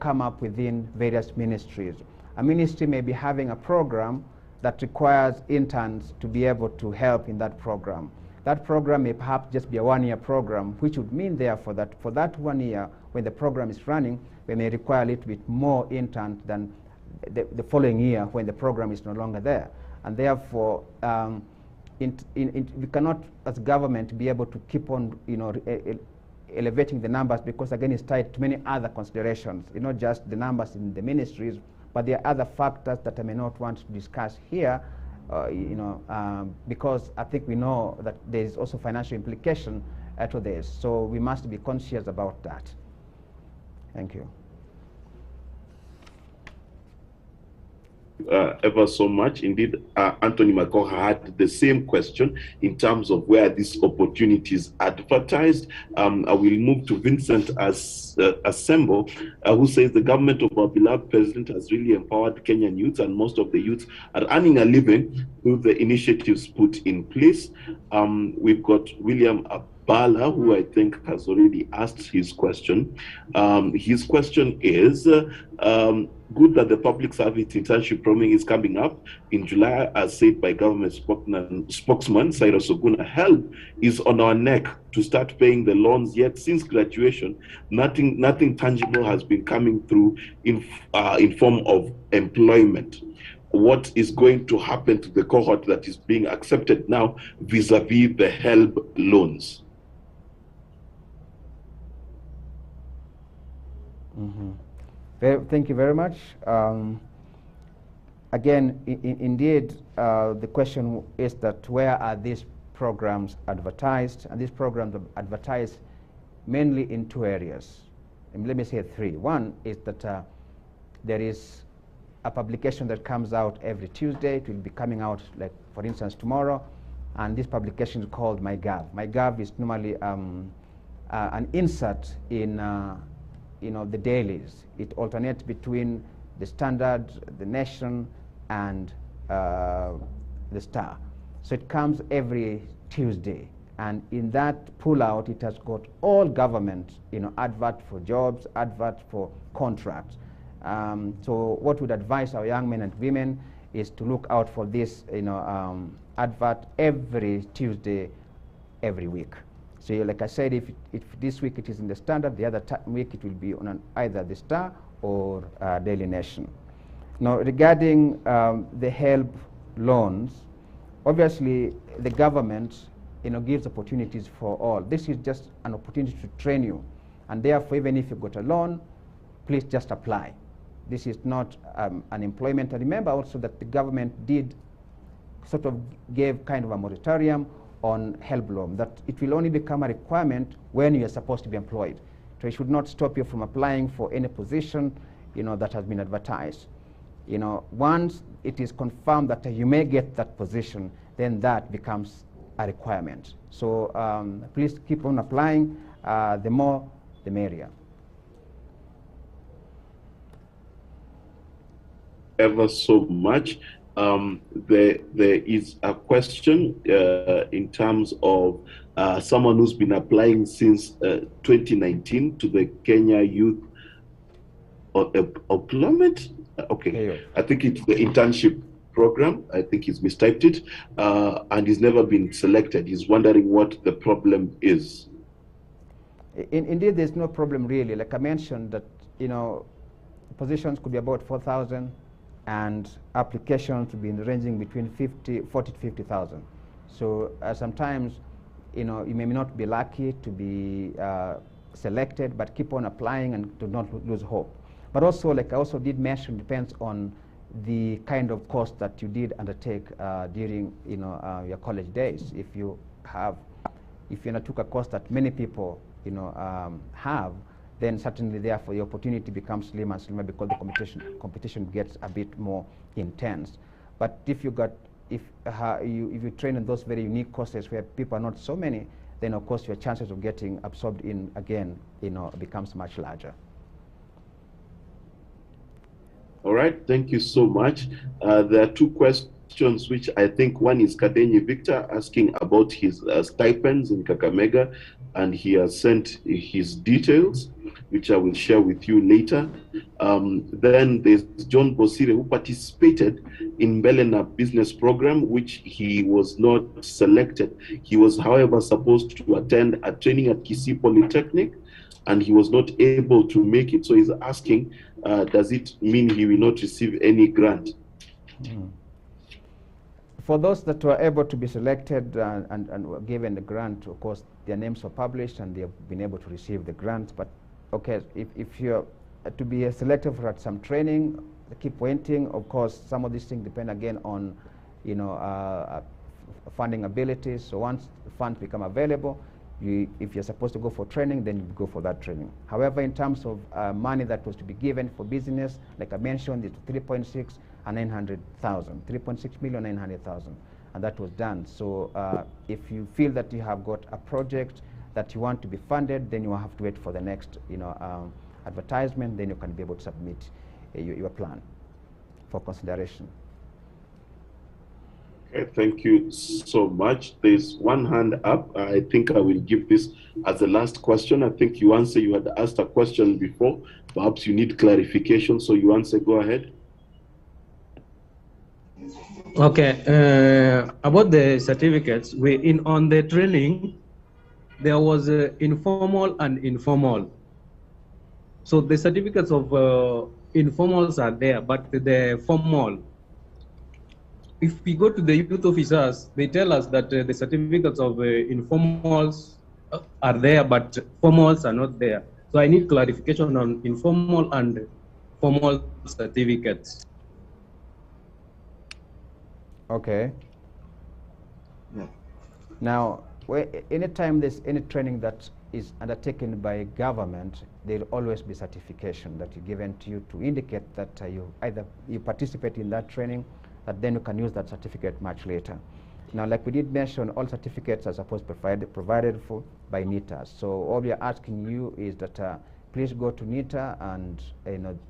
come up within various ministries. A ministry may be having a program that requires interns to be able to help in that program. That program may perhaps just be a 1-year program, which would mean therefore that for that 1 year, when the program is running, we may require a little bit more interns than the following year when the program is no longer there. And therefore, we cannot, as government, be able to keep on, elevating the numbers, because again, it's tied to many other considerations. It's not just the numbers in the ministries, but there are other factors that I may not want to discuss here, because I think we know that there is also financial implication to this. So we must be conscious about that. Thank you. Ever so much. Indeed, Anthony Makoha had the same question in terms of where these opportunities advertised. I will move to Vincent Assemble, who says the government of our beloved president has really empowered Kenyan youth, and most of the youth are earning a living through the initiatives put in place. We've got William Bala, who I think has already asked his question. His question is, good that the public service internship program is coming up in July, as said by government spokesman Cyrus Oguna. Help is on our neck to start paying the loans, yet since graduation, nothing tangible has been coming through in form of employment. What is going to happen to the cohort that is being accepted now vis-a-vis the HELB loans? Mm-hmm. Thank you very much. Again, indeed, the question is that where are these programs advertised? And these programs are advertised mainly in 2 areas. And let me say 3. One is that there is a publication that comes out every Tuesday. It will be coming out, like, for instance, tomorrow. And this publication is called MyGov. MyGov is normally an insert in the dailies. It alternates between the Standard, the Nation, and the Star. So it comes every Tuesday. And in that pull-out, it has got all government, advert for jobs, advert for contracts. So what we'd advise our young men and women is to look out for this, advert every Tuesday, every week. So like I said, if this week it is in the Standard, the other week it will be on either the Star or Daily Nation. Now, regarding the HELB loans, obviously the government gives opportunities for all. This is just an opportunity to train you. And therefore, even if you've got a loan, please just apply. This is not an employment. And remember also that the government gave kind of a moratorium on HELB loan, that it will only become a requirement when you are supposed to be employed. So it should not stop you from applying for any position that has been advertised. Once it is confirmed that you may get that position, then that becomes a requirement. So please keep on applying. The more, the merrier. Ever so much. There is a question in terms of someone who's been applying since 2019 to the Kenya Youth Employment Okay, I think it's the internship program. I think he's mistyped it, and he's never been selected. He's wondering what the problem is. Indeed, there's no problem really. Like I mentioned, that positions could be about 4,000, and applications to be ranging between 40 to 50,000. So sometimes, you may not be lucky to be selected, but keep on applying and do not lose hope. But also, like I also did mention, depends on the kind of course that you did undertake during your college days. If you took a course that many people have, then certainly therefore the opportunity becomes slimmer and slimmer, because the competition gets a bit more intense. But if you train in those very unique courses where people are not so many, then of course your chances of getting absorbed in again becomes much larger. All right, thank you so much. There are two questions, which I think one is Kadenyi Victor asking about his stipends in Kakamega, and he has sent his details, which I will share with you later. Then there's John Bosire, who participated in Belena business program, which he was not selected. He was, however, supposed to attend a training at Kisii Polytechnic, and he was not able to make it. So he's asking, does it mean he will not receive any grant? For those that were able to be selected and were given the grant, of course, their names were published and they have been able to receive the grant. But okay, if you're to be selected for some training, keep waiting. Of course, some of these things depend again on, funding abilities. So once the funds become available, if you're supposed to go for training, then you go for that training. However, in terms of money that was to be given for business, like I mentioned, it's 3.6 and 900,000, 3.6 million 900,000, and that was done. So if you feel that you have got a project that you want to be funded, then you will have to wait for the next, advertisement. Then you can be able to submit your plan for consideration. Okay, thank you so much. There's one hand up. I think I will give this as the last question. I think you had asked a question before. Perhaps you need clarification, so you answer, go ahead. Okay, about the certificates, on the training, there was informal and informal. So the certificates of informals are there, but the formal, if we go to the youth officers, they tell us that the certificates of informals are there, but formals are not there. So I need clarification on informal and formal certificates. Okay. Yeah. Now, anytime there's any training that is undertaken by government, there will always be certification that is given to you to indicate that you participate in that training, that then you can use that certificate much later. Now, like we did mention, all certificates are supposed to be provided for by NITA. So all we are asking you is that please go to NITA, and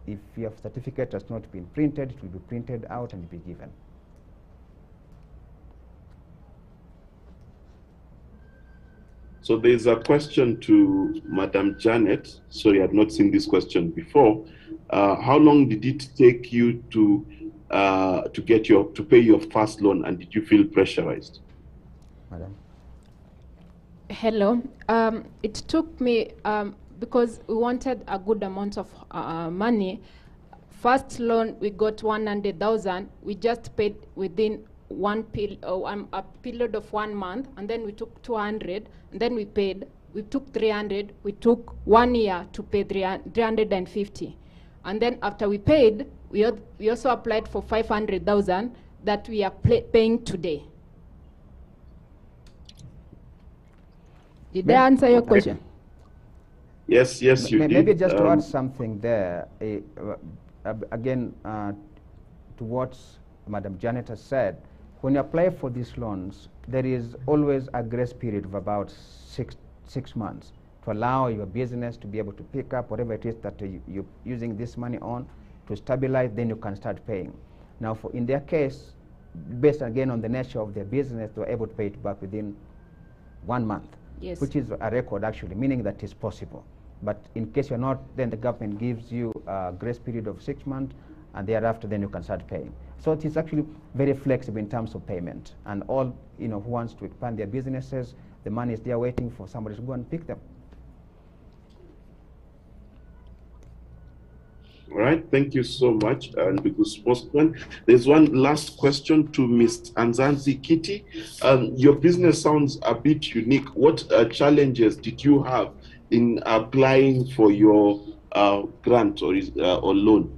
if your certificate has not been printed, it will be printed out and be given. So there's a question to Madam Janet. Sorry, I've not seen this question before. How long did it take you to pay your first loan, and did you feel pressurized? Madam. Hello. It took me because we wanted a good amount of money. First loan we got 100,000. We just paid within a period of 1 month, and then we took 200, and then we took 300, we took 1 year to pay 350, and then after we paid, we also applied for 500,000 that we are paying today. Did I answer your question? Yes, you did. Maybe just to add something there, again, to what Madam Janet has said. When you apply for these loans, there is always a grace period of about six months to allow your business to be able to pick up whatever it is that you're using this money on to stabilize, then you can start paying. Now, in their case, based again on the nature of their business, they were able to pay it back within 1 month, yes, which is a record actually, meaning that it's possible. But in case you're not, then the government gives you a grace period of 6 months, and thereafter then you can start paying. So it is actually very flexible in terms of payment, and all who wants to expand their businesses, the money is there waiting for somebody to go and pick them. All right, thank you so much, and because spokesman. There's one last question to Ms. Anzanzi Kitty. Your business sounds a bit unique. What challenges did you have in applying for your grant or loan?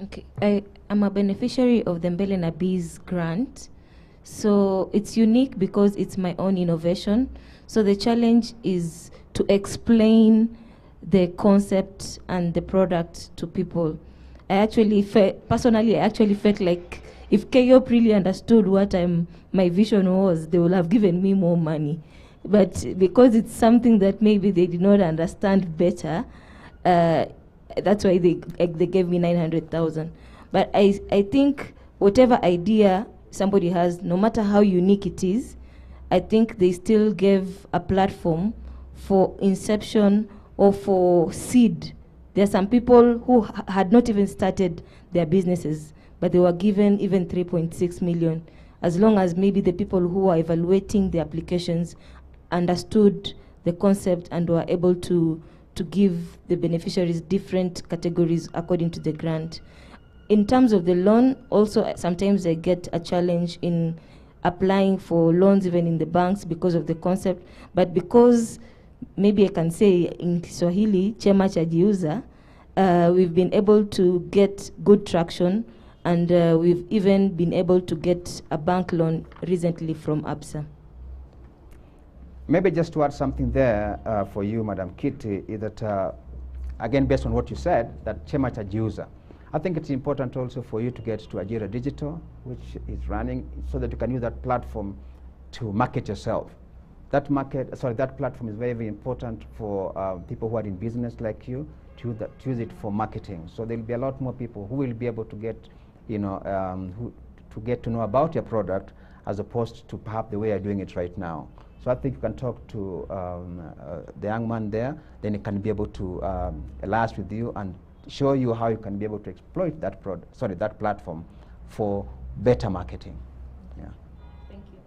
Okay, I am a beneficiary of the Mbele na Bees grant. So it's unique because it's my own innovation. So the challenge is to explain the concept and the product to people. I actually personally, I actually felt like if KYOP really understood what my vision was, they would have given me more money. But because it's something that maybe they did not understand better, that's why they gave me 900,000. But I think whatever idea somebody has, no matter how unique it is, I think they still gave a platform for inception or for seed. There are some people who had not even started their businesses, but they were given even 3.6 million, as long as maybe the people who are evaluating the applications understood the concept and were able to give the beneficiaries different categories according to the grant. In terms of the loan, also sometimes I get a challenge in applying for loans even in the banks because of the concept, but because maybe I can say in Kiswahili, chema chajiuza, we've been able to get good traction, and we've even been able to get a bank loan recently from ABSA. Maybe just to add something there for you, Madam Kitty, is that, again, based on what you said, that chema chajiuza. I think it's important also for you to get to Ajira Digital, which is running, so that you can use that platform to market yourself. That platform is very, very important for people who are in business like you to use it for marketing. So there will be a lot more people who will be able to get, to get to know about your product, as opposed to perhaps the way you're doing it right now. So I think you can talk to the young man there, then he can be able to liaise with you and show you how you can be able to exploit that that platform for better marketing. Yeah. Thank you.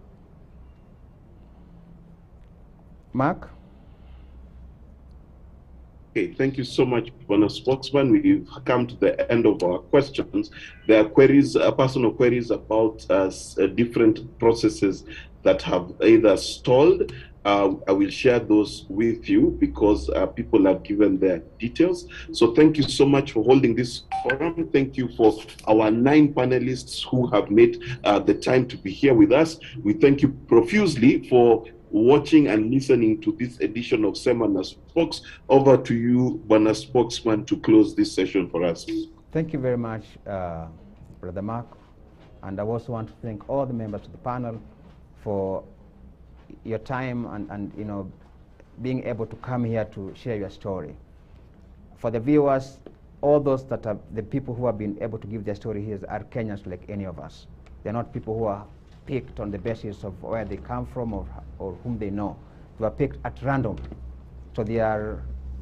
Mark? Okay, thank you so much, Bwana Spokesman. We've come to the end of our questions. There are queries, personal queries about different processes that have either stalled. I will share those with you because people have given their details. So thank you so much for holding this forum. Thank you for our 9 panelists who have made the time to be here with us. We thank you profusely for watching and listening to this edition of Semana Spokes. Over to you, Bwana Spokesman, to close this session for us. Thank you very much, Brother Mark. And I also want to thank all the members of the panel for your time and being able to come here to share your story. For the viewers, all those that are the people who have been able to give their story here are Kenyans like any of us. They're not people who are picked on the basis of where they come from or whom they know. They were picked at random. So they are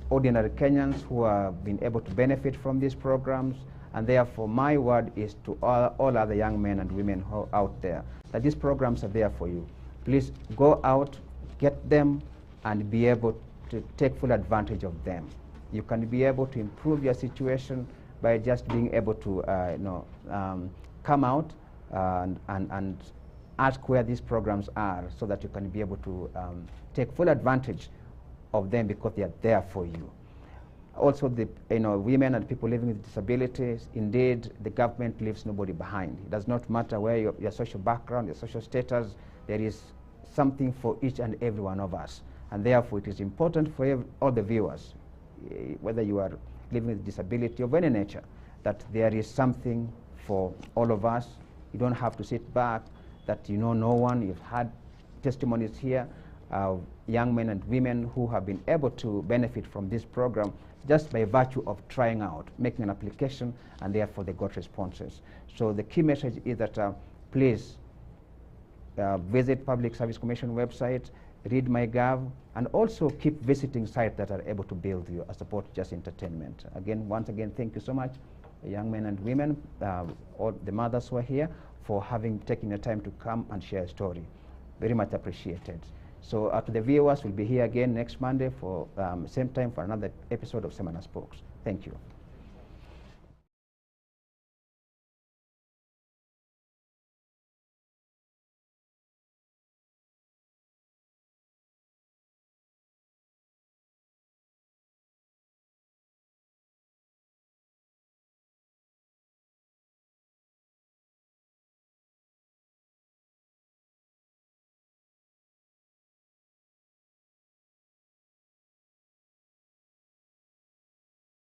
ordinary Kenyans who have been able to benefit from these programs, and therefore my word is to all other young men and women who are out there that these programs are there for you. Please go out, get them, and be able to take full advantage of them. You can be able to improve your situation by just being able to come out and ask where these programs are, so that you can be able to take full advantage of them, because they are there for you. Also, the women and people living with disabilities, indeed, the government leaves nobody behind. It does not matter where your social background, your social status, there is something for each and every one of us. And therefore, it is important for all the viewers, whether you are living with disability of any nature, that there is something for all of us. You don't have to sit back, that you know no one. You've had testimonies here of young men and women who have been able to benefit from this program just by virtue of trying out, making an application, and therefore they got responses. So the key message is that please visit Public Service Commission website, read MyGov, and also keep visiting sites that are able to build you as opposed to just entertainment. Again, once again, thank you so much. young men and women, all the mothers who are here, for having taken the time to come and share a story. Very much appreciated. So to the viewers, we'll be here again next Monday for same time for another episode of Semana Spokes. Thank you.